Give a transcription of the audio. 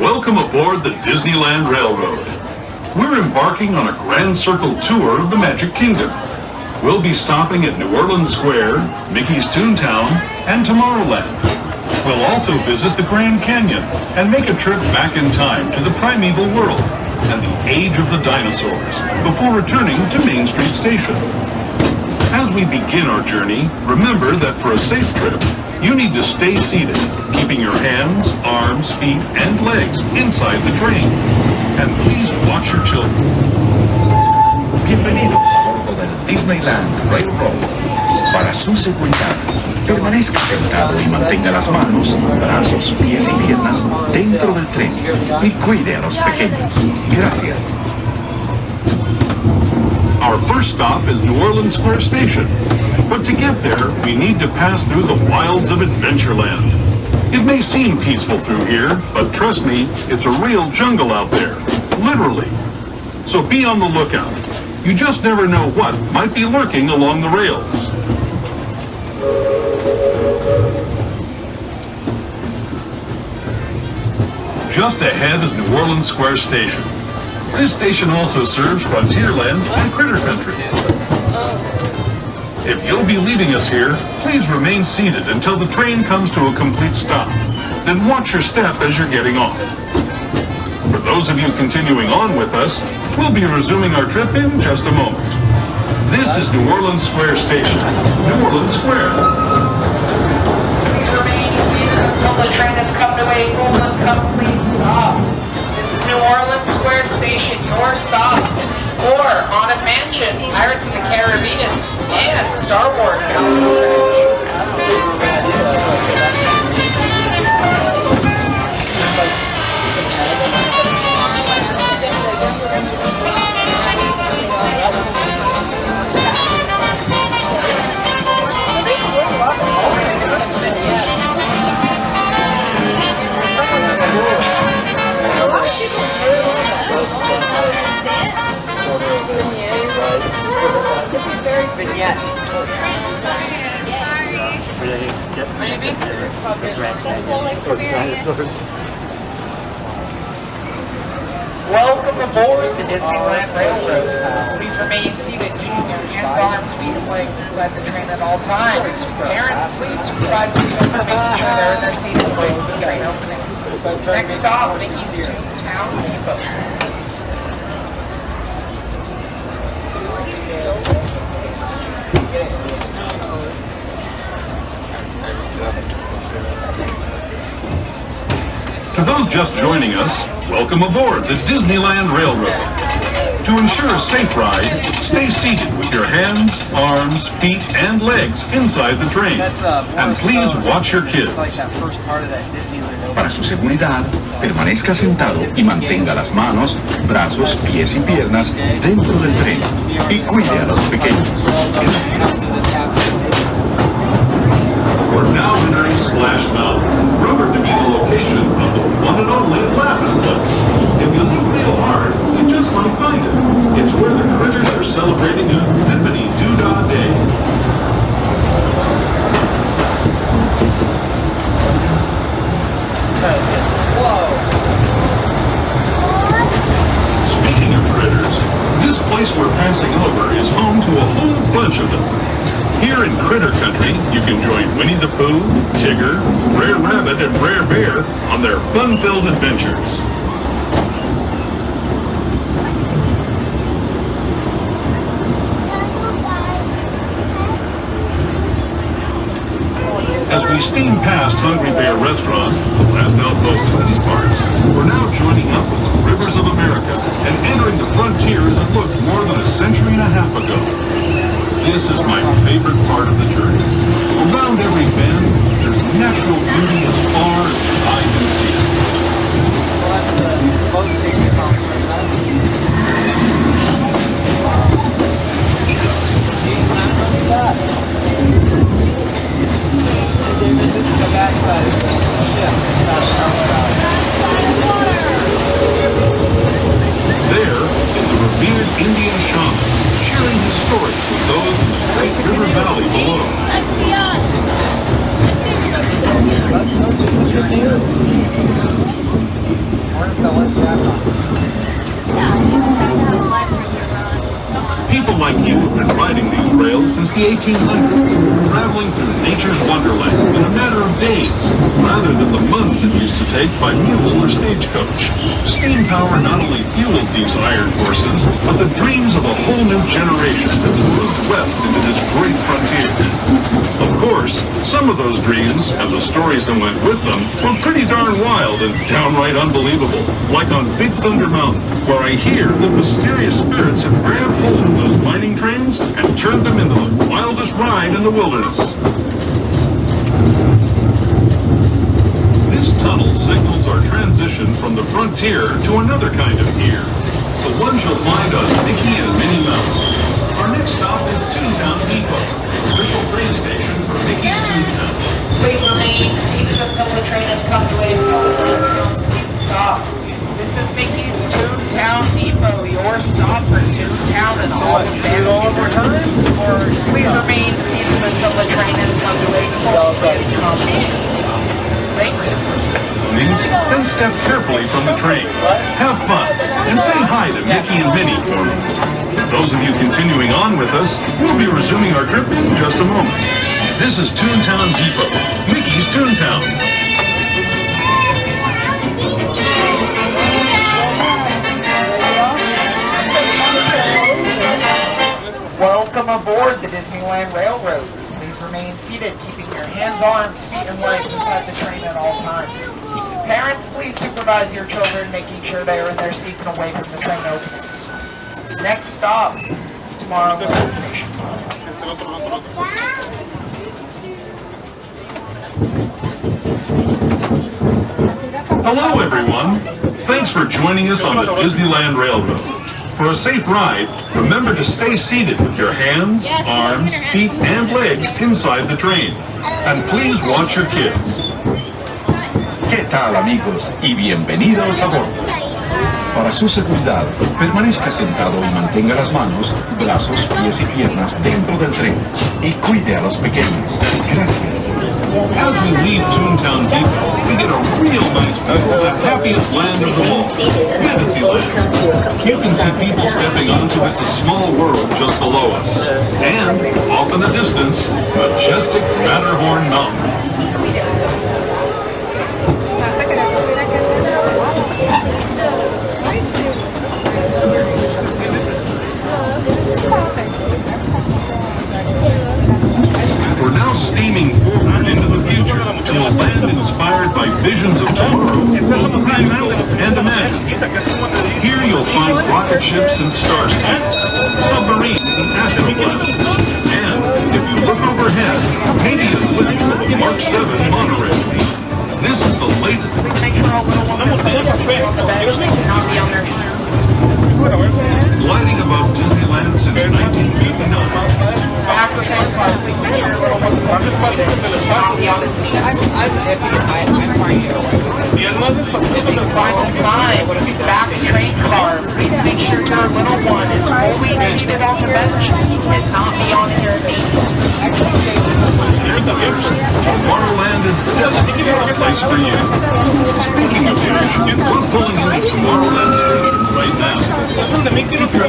Welcome aboard the Disneyland Railroad. We're embarking on a Grand Circle tour of the Magic Kingdom. We'll be stopping at New Orleans Square, Mickey's Toontown, and Tomorrowland. We'll also visit the Grand Canyon and make a trip back in time to the primeval world and the age of the dinosaurs before returning to Main Street Station. As we begin our journey, remember that for a safe trip, you need to stay seated, keeping your hands, arms, feet, and legs inside the train. And please watch your children. Bienvenidos a bordo del Disneyland Railroad. Para su seguridad, permanezca sentado y mantenga las manos, brazos, pies y piernas dentro del tren y cuide a los pequeños. Gracias. Our first stop is New Orleans Square Station. But to get there, we need to pass through the wilds of Adventureland. It may seem peaceful through here, but trust me, it's a real jungle out there. Literally. So be on the lookout. You just never know what might be lurking along the rails. Just ahead is New Orleans Square Station. This station also serves Frontierland and Critter Country. If you'll be leaving us here, please remain seated until the train comes to a complete stop. Then watch your step as you're getting off. For those of you continuing on with us, we'll be resuming our trip in just a moment. This is New Orleans Square Station. New Orleans Square. Please remain seated until the train has come to a full and complete stop. This is New Orleans Square Station, your stop. For Haunted Mansion, Pirates of the Caribbean, and Star Wars Galaxy's Vignette. Sorry. Maybe. The full experience. Welcome aboard the Disneyland Railroad. Please remain seated using your hands, arms, feet, and legs inside the train at all times. Parents, please supervise people for making sure they're in their seats away from the train openings. Next stop, Mickey's Toontown Depot. To those just joining us, welcome aboard the Disneyland Railroad. To ensure a safe ride, stay seated with your hands, arms, feet, and legs inside the train. And please watch your kids. Para su seguridad, permanezca sentado y mantenga las manos, brazos, pies y piernas dentro del tren y cuide a los pequeños. Gracias. We're now entering Splash Mountain, rumored to be the location of the one and only Laughing Place. If you look real hard, you just might find it. It's where the critters are celebrating a zippity-doo-dah day. Speaking of critters, this place we're passing over is home to a whole bunch of them. Here in Critter Country, you can join Winnie the Pooh, Tigger, Brer Rabbit, and Brer Bear on their fun-filled adventures. As we steam past Hungry Bear Restaurant, the last outpost in these parts, we're now joining up with the Rivers of America and entering the frontier as it looked more than a century and a half ago. This is my favorite part of the journey. Around every bend, there's natural beauty as far as the eye can see. Well, that's the boat taking conference, huh? David, this is the backside of the ship, not the outside. There is the revered Indian shaman, sharing his story with those in the great river valley below. Let's be on. Let's see if we don't do this again. People like you have been riding these rails since the 1800s, traveling through nature's wonderland in a matter of days, rather than the months it used to take by mule or stagecoach. Steam power not only fueled these iron horses, but the dreams of a whole new generation as it moved west into this great frontier. Of course, some of those dreams, and the stories that went with them, were pretty darn wild and downright unbelievable, like on Big Thunder Mountain, where I hear that mysterious spirits have grabbed hold of those mining trains and turned them into the wildest ride in the wilderness. This tunnel signals our transition from the frontier to another kind of here, the ones you'll find on Mickey and Minnie Mouse. Our next stop is Toontown Depot, official train station for Mickey's Toontown. Please remain seated until the train has come to a complete stop. This is Mickey's Toontown Depot, your stop for Toontown and all the fancy returns. Please remain seated until the train has come to a complete stop. Thank you. Please, then step carefully from the train. Have fun, and say hi to Mickey and Minnie for me. Those of you continuing on with us, we'll be resuming our trip in just a moment. This is Toontown Depot, Mickey's Toontown. Welcome aboard the Disneyland Railroad. Please remain seated, keeping your hands, arms, feet, and legs inside the train at all times. Parents, please supervise your children, making sure they are in their seats and away from the train openings. Next stop, Tomorrowland Station. Hello, everyone. Thanks for joining us on the Disneyland Railroad. For a safe ride, remember to stay seated with your hands, arms, feet, and legs inside the train. And please watch your kids. ¿Qué tal, amigos? Y bienvenidos a bordo. Para su seguridad, permanezca sentado y mantenga las manos, brazos, pies y piernas dentro del tren. Y cuide a los pequeños. Gracias. As we leave Toontown Depot, we get a real nice view of the happiest land of them all, Fantasyland. You can see people stepping onto It's a Small World just below us. And, off in the distance, majestic Matterhorn Mountain. We're now steaming forward into the future to a land inspired by visions of tomorrow, both beautiful and imagined. Here you'll find rocket ships and starships, submarines and astroblasters, and, if you look overhead, maybe a glimpse of a Mark 7 monorail. This is the latest. Please make sure all little ones on the bench cannot be on their knees. Gliding above Disneyland since 1959. After transport, please make sure your little ones on the seat cannot be on his knees. If you find the time, back train car, please make sure your little one is fully seated on the bench and cannot be on your knees. Tomorrowland is definitely a place for you. Speaking of which, we're pulling into Tomorrowland Station right now. If you're